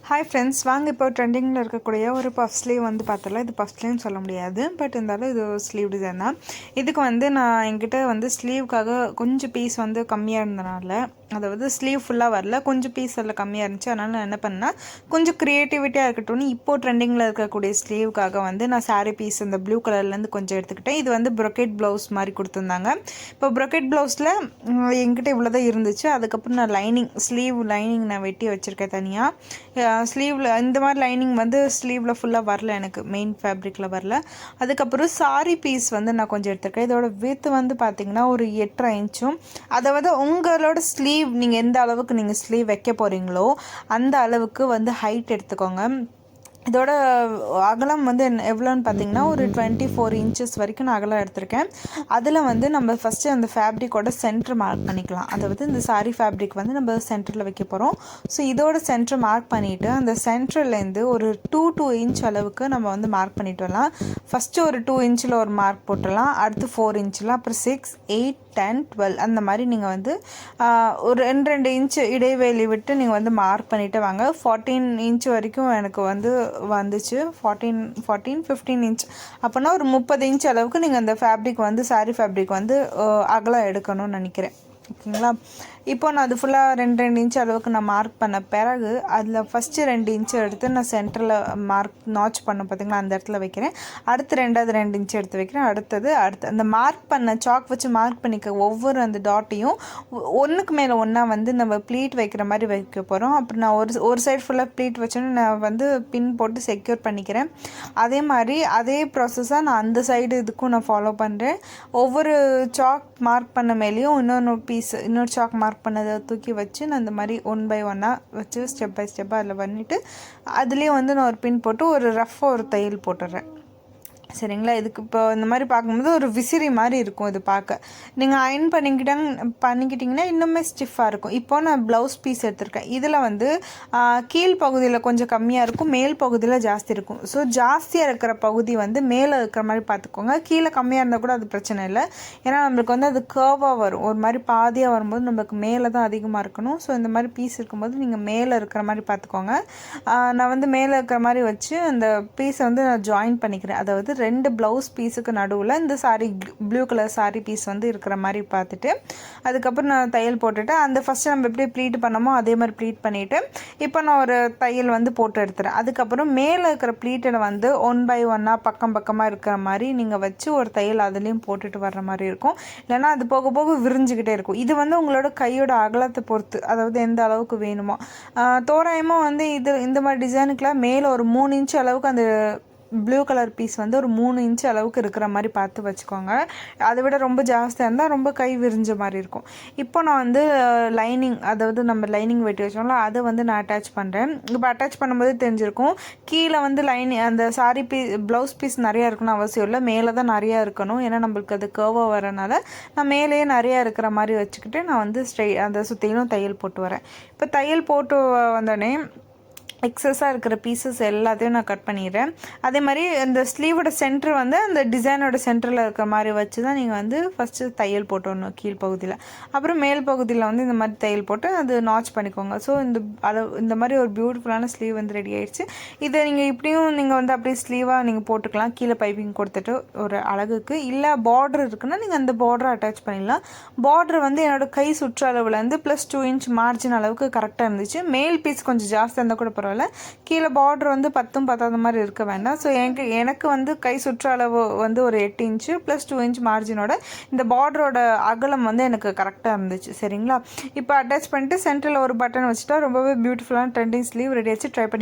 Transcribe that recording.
Hi friends, வாங்க இப்போ ட்ரெண்டிங்கில் இருக்கக்கூடிய ஒரு பஃப் ஸ்லீவ் வந்து பார்த்தல. இது பஃப் ஸ்லீவ்னு சொல்ல முடியாது, பட் இருந்தாலும் இது ஸ்லீவ் டிசைன் தான். இதுக்கு வந்து நான் என்கிட்ட வந்து ஸ்லீவுக்காக கொஞ்சம் பீஸ் வந்து கம்மியாக இருந்தனால, அதாவது ஸ்லீவ் ஃபுல்லாக வரல, கொஞ்சம் பீஸ் அதில் கம்மியாக இருந்துச்சு. அதனால் நான் என்ன பண்ணேன், கொஞ்சம் க்ரியேட்டிவிட்டியாக இருக்கட்டும்னு இப்போது ட்ரெண்டிங்கில் இருக்கக்கூடிய ஸ்லீவுக்காக வந்து நான் சாரீ பீஸ் இந்த ப்ளூ கலர்லேருந்து கொஞ்சம் எடுத்துக்கிட்டேன். இது வந்து ப்ரொக்கெட் ப்ளவுஸ் மாதிரி கொடுத்துருந்தாங்க. இப்போ ப்ரொக்கெட் ப்ளவுஸில் என்கிட்ட இவ்வளோ தான் இருந்துச்சு. அதுக்கப்புறம் நான் லைனிங் ஸ்லீவ் லைனிங் நான் வெட்டி வச்சுருக்கேன் தனியாக. ஸ்லீவில் இந்த மாதிரி லைனிங் வந்து ஸ்லீவில் ஃபுல்லாக வரல, எனக்கு மெயின் ஃபேப்ரிக்கில் வரல. அதுக்கப்புறம் சாரி பீஸ் வந்து நான் கொஞ்சம் எடுத்துருக்கேன். இதோட வித் வந்து பார்த்திங்கன்னா ஒரு 8.5 இன்ச்சும், அதாவது உங்களோட ஸ்லீவ் நீங்கள் எந்த அளவுக்கு நீங்கள் ஸ்லீவ் வைக்க போகிறீங்களோ அந்த அளவுக்கு வந்து ஹைட் எடுத்துக்கோங்க. இதோட அகலம் வந்து எவ்வளோன்னு பார்த்தீங்கன்னா ஒரு 24 இன்ச்சஸ் வரைக்கும் நான் அகலம் எடுத்திருக்கேன். அதில் வந்து நம்ம ஃபஸ்ட்டு அந்த ஃபேப்ரிக்கோட சென்டர் மார்க் பண்ணிக்கலாம். அதாவது இந்த சாரீ ஃபேப்ரிக் வந்து நம்ம சென்டரில் வைக்க போகிறோம். ஸோ இதோட சென்டர் மார்க் பண்ணிவிட்டு அந்த சென்டர்லேருந்து ஒரு 2 இன்ச் அளவுக்கு நம்ம வந்து மார்க் பண்ணிட்டு வரலாம். ஃபஸ்ட்டு ஒரு 2 இன்ச்சில் ஒரு மார்க் போட்டுடலாம், அடுத்து 4 இன்ச்சில், அப்புறம் 6, 8, 10, 12 அந்த மாதிரி நீங்கள் வந்து ஒரு 2 இன்ச்சு இடைவெளி விட்டு நீங்கள் வந்து மார்க் பண்ணிவிட்டு வாங்க. 14 இன்ச் வரைக்கும் எனக்கு வந்து வந்துச்சு. 15 இன்ச் அப்போனா ஒரு 30 இன்ச் அளவுக்கு நீங்கள் அந்த ஃபேப்ரிக் வந்து சாரீ ஃபேப்ரிக் வந்து அகலம் எடுக்கணும்னு நினைக்கிறேன். ஓகேங்களா? இப்போ நான் அது ஃபுல்லாக 2 இன்ச் அளவுக்கு நான் மார்க் பண்ண பிறகு அதில் ஃபஸ்ட்டு 2 இன்ச்சு எடுத்து நான் சென்டரில் மார்க் நாச் பண்ண பார்த்திங்களா, அந்த இடத்துல வைக்கிறேன். அடுத்து 2 இன்ச்சு எடுத்து வைக்கிறேன். அடுத்து அந்த மார்க் பண்ண சாக் வச்சு மார்க் பண்ணிக்க ஒவ்வொரு அந்த டாட்டையும் ஒன்றுக்கு மேலே ஒன்றா வந்து நம்ம ப்ளீட் வைக்கிற மாதிரி வைக்க போகிறோம். அப்புறம் நான் ஒரு சைடு ஃபுல்லாக ப்ளீட் வச்சோன்னு நான் வந்து பின் போட்டு செக்யூர் பண்ணிக்கிறேன். அதே மாதிரி அதே ப்ராசஸாக நான் அந்த சைடு இதுக்கும் நான் ஃபாலோ பண்ணுறேன். ஒவ்வொரு சாக் மார்க் பண்ண மேலேயும் இன்னொரு சாக் மார்க் பண்ணதை தூக்கி வச்சு நான் இந்த மாதிரி 1 by 1 வச்சு ஸ்டெப் பை ஸ்டெப்பாக அதில் பண்ணிவிட்டு அதுலேயும் வந்து நான் ஒரு பின் போட்டு ஒரு ரஃப்பாக ஒரு தையல் போட்டுடுறேன். சரிங்களா? இதுக்கு இப்போ இந்த மாதிரி பார்க்கும்போது ஒரு விசிறி மாதிரி இருக்கும். இது பார்க்க நீங்கள் அயன் பண்ணிக்கிட்டிங்கன்னா இன்னுமே ஸ்டிஃபாக இருக்கும். இப்போ நான் ப்ளவுஸ் பீஸ் எடுத்திருக்கேன். இதில் வந்து கீழ் பகுதியில் கொஞ்சம் கம்மியாக இருக்கும், மேல் பகுதியில் ஜாஸ்தி இருக்கும். ஸோ ஜாஸ்தியாக இருக்கிற பகுதி வந்து மேலே இருக்கிற மாதிரி பார்த்துக்கோங்க. கீழே கம்மியாக இருந்தால் கூட அது பிரச்சனை இல்லை, ஏன்னா நம்மளுக்கு வந்து அது கர்வாக வரும். ஒரு மாதிரி பாதியாக வரும்போது நம்மளுக்கு மேலே தான் அதிகமாக இருக்கணும். ஸோ இந்த மாதிரி பீஸ் இருக்கும்போது நீங்கள் மேலே இருக்கிற மாதிரி பார்த்துக்கோங்க. நான் வந்து மேலே இருக்கிற மாதிரி வச்சு அந்த பீஸை வந்து நான் ஜாயின் பண்ணிக்கிறேன். அதாவது 2 ப்ளவுஸ் பீஸுக்கு நடுவில் இந்த sari blue colour sari piece வந்து இருக்கிற மாதிரி பார்த்துட்டு அதுக்கப்புறம் நான் தையல் போட்டுட்டு அந்த ஃபஸ்ட்டு நம்ம எப்படி ப்ளீட் பண்ணமோ அதே மாதிரி ப்ளீட் பண்ணிவிட்டு இப்போ நான் ஒரு தையல் வந்து போட்டு எடுத்துகிறேன். அதுக்கப்புறம் மேலே இருக்கிற ப்ளீட்டை வந்து 1 by 1 பக்கமாக இருக்கிற மாதிரி நீங்கள் வச்சு ஒரு தையல் அதுலேயும் போட்டுட்டு வர்ற மாதிரி இருக்கும். இல்லைனா அது போக போக விரிஞ்சுக்கிட்டே இருக்கும். இது வந்து உங்களோட கையோட அகலத்தை பொறுத்து, அதாவது எந்த அளவுக்கு வேணுமோ. தோராயமாக வந்து இந்த மாதிரி டிசைனுக்குலாம் மேலே ஒரு 3 இன்ச் அளவுக்கு அந்த ப்ளூ கலர் பீஸ் வந்து ஒரு 3 இன்ச் அளவுக்கு இருக்கிற மாதிரி பார்த்து வச்சுக்கோங்க. அதை விட ரொம்ப ஜாஸ்தியாக இருந்தால் ரொம்ப கை விரிஞ்ச மாதிரி இருக்கும். இப்போ நான் வந்து லைனிங், அதாவது நம்ம லைனிங் வெட்டி வச்சோம்ல, அதை வந்து நான் அட்டாச் பண்ணுறேன். இப்போ அட்டாச் பண்ணும்போது தெரிஞ்சிருக்கும், கீழே வந்து அந்த சாரீ ப்ளவுஸ் பீஸ் நிறையா இருக்கணும் அவசியம் இல்லை, மேலே தான் நிறையா இருக்கணும். ஏன்னா நம்மளுக்கு அது கர்வாக வரனால நான் மேலேயே நிறையா இருக்கிற மாதிரி வச்சுக்கிட்டு நான் வந்து அந்த சுற்றிலும் தையல் போட்டு வரேன். இப்போ தையல் போட்டு வந்தோடனே எக்ஸஸாக இருக்கிற பீசஸ் எல்லாத்தையும் நான் கட் பண்ணிடுறேன். அதே மாதிரி இந்த ஸ்லீவோட சென்டர் வந்து அந்த டிசைனோட சென்டரில் இருக்கிற மாதிரி வச்சு தான் நீங்கள் வந்து ஃபஸ்ட்டு தையல் போட்டணும் கீழ் பகுதியில். அப்புறம் மேல் பகுதியில் வந்து இந்த மாதிரி தையல் போட்டு அது நாச் பண்ணிக்கோங்க. ஸோ இந்த மாதிரி ஒரு பியூட்டிஃபுல்லான ஸ்லீவ் வந்து ரெடி ஆகிடுச்சு. இதை நீங்கள் இப்படியும் நீங்கள் வந்து அப்படியே ஸ்லீவாக நீங்கள் போட்டுக்கலாம், கீழே பைப்பிங் கொடுத்துட்டு ஒரு அழகுக்கு. இல்லை பார்டர் இருக்குன்னா நீங்கள் அந்த பார்டரை அட்டாச் பண்ணிடலாம். பார்டர் வந்து என்னோடய கை சுற்றளவுலேருந்து +2 இன்ச் மார்ஜின் அளவுக்கு கரெக்டாக இருந்துச்சு. மேல் பீஸ் கொஞ்சம் ஜாஸ்தியாக இருந்தால் கூட கீழே பார்டர் வந்து 10 பத்தாத மாதிரி இருக்க வேண்டாம். ஸோ எனக்கு வந்து கை சுற்ற அளவு வந்து ஒரு 8 இன்ச்சு +2 இன்ச் மார்ஜினோட இந்த பார்டரோட அகலம் வந்து எனக்கு கரெக்டாக இருந்துச்சு. சரிங்களா? இப்போ அட்டாச் பண்ணிட்டு சென்டரில் ஒரு பட்டன் வச்சுட்டா ரொம்பவே பியூட்டிஃபுல்லான ட்ரெண்டிங் ஸ்லீவ் ரெடி ஆச்சு. ட்ரை பண்ணி